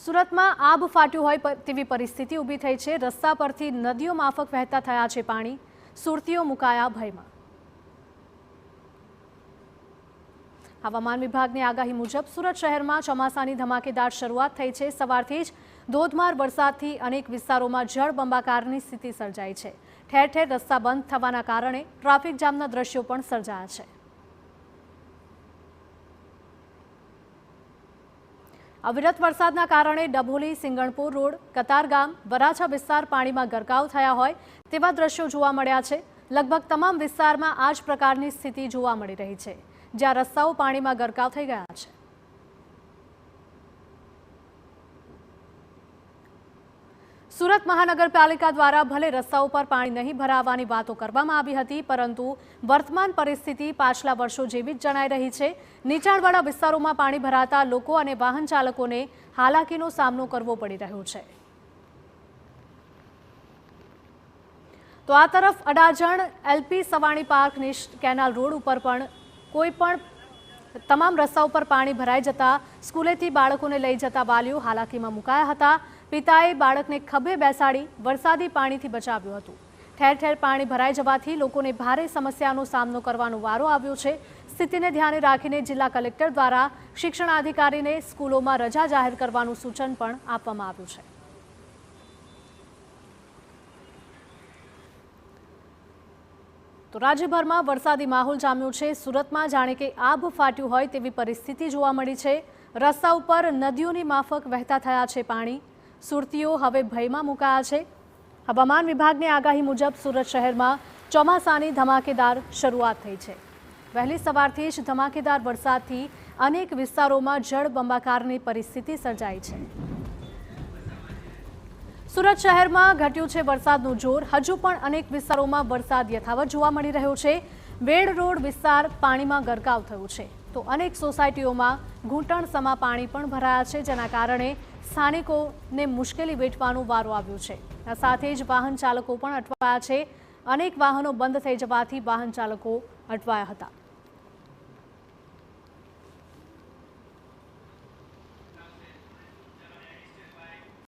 સુરતમાં આબ ફાટ્યું હોય તેવી પરિસ્થિતિ ઊભી થઈ છે। રસ્તા પરથી નદીઓ માફક વહેતા થયા છે પાણી। સુરતીઓ મુકાયા ભયમાં। હવામાન વિભાગની આગાહી મુજબ સુરત શહેરમાં ચોમાસાની ધમાકેદાર શરૂઆત થઈ છે। સવારથી જ ધોધમાર વરસાદથી અનેક વિસ્તારોમાં જળબંબાકારની સ્થિતિ સર્જાઈ છે। ઠેર ઠેર રસ્તા બંધ થવાના કારણે ટ્રાફિક જામના દ્રશ્યો પણ સર્જાયા છે। અવિરત વરસાદના કારણે ડભોલી, સિંગણપુર રોડ, કતારગામ, વરાછા વિસ્તાર પાણીમાં ગરકાવ થયા હોય તેવા દ્રશ્યો જોવા મળ્યા છે। લગભગ તમામ વિસ્તારમાં આ જ પ્રકારની સ્થિતિ જોવા મળી રહી છે, જ્યાં રસ્તાઓ પાણીમાં ગરકાવ થઈ ગયા છે। સુરત મહાનગરપાલિકા દ્વારા ભલે રસ્તાઓ પર પાણી નહીં ભરાવાની વાતો કરવામાં આવી હતી, પરંતુ વર્તમાન પરિસ્થિતિ પાછલા વર્ષો જેવી જ જણાઈ રહી છે। નીચાણવાળા વિસ્તારોમાં પાણી ભરાતા લોકો અને વાહન ચાલકોને હાલાકીનો સામનો કરવો પડી રહ્યો છે। તો આ તરફ Adajan LP Savani park canal road ઉપર પણ તમામ રસ્તાઓ પર પાણી ભરાઈ જતા સ્કૂલેથી બાળકોને લઈ જતા વાલીઓ હાલાકીમાં મુકાયા હતા। પિતાએ બાળકને ખભે બેસાડી વરસાદી પાણીથી બચાવ્યું હતું। ઠેર ઠેર પાણી ભરાઈ જવાથી લોકોને ભારે સમસ્યાનો સામનો કરવાનો વારો આવ્યો છે। સ્થિતિને ધ્યાને રાખીને જિલ્લા કલેક્ટર દ્વારા શિક્ષણાધિકારીને સ્કૂલોમાં રજા જાહેર કરવાનું સૂચન પણ આપવામાં આવ્યું છે। તો રાજ્યભરમાં વરસાદી માહોલ જામ્યો છે। સુરતમાં જાણે કે આભ ફાટ્યું હોય તેવી પરિસ્થિતિ જોવા મળી છે। રસ્તા ઉપર નદીઓની માફક વહેતા થયા છે પાણી। સુરતીઓ હવે ભયમાં મુકાયા છે। હવામાન વિભાગની આગાહી મુજબ સુરત શહેરમાં ચોમાસાની ધમાકેદાર શરૂઆત થઈ છે। વહેલી સવારથી જ ધમાકેદાર વરસાદથી અનેક વિસ્તારોમાં જળબંબાકારની પરિસ્થિતિ સર્જાઈ છે। સુરત શહેરમાં ઘટ્યું છે વરસાદનું જોર। હજુ પણ અનેક વિસ્તારોમાં વરસાદ યથાવત જોવા મળી રહ્યો છે। વેડ રોડ વિસ્તાર પાણીમાં ગરકાવ થયું છે, તો અનેક સોસાયટીઓમાં ઘૂંટણસમા પાણી પણ ભરાયા છે, જેના કારણે સ્થાનિકોને મુશ્કેલી વેઠવાનો વારો આવ્યો છે। આ સાથે જ વાહન ચાલકો પણ અટવાયા છે। અનેક વાહનો બંધ થઈ જવાથી વાહન ચાલકો અટવાયા હતા।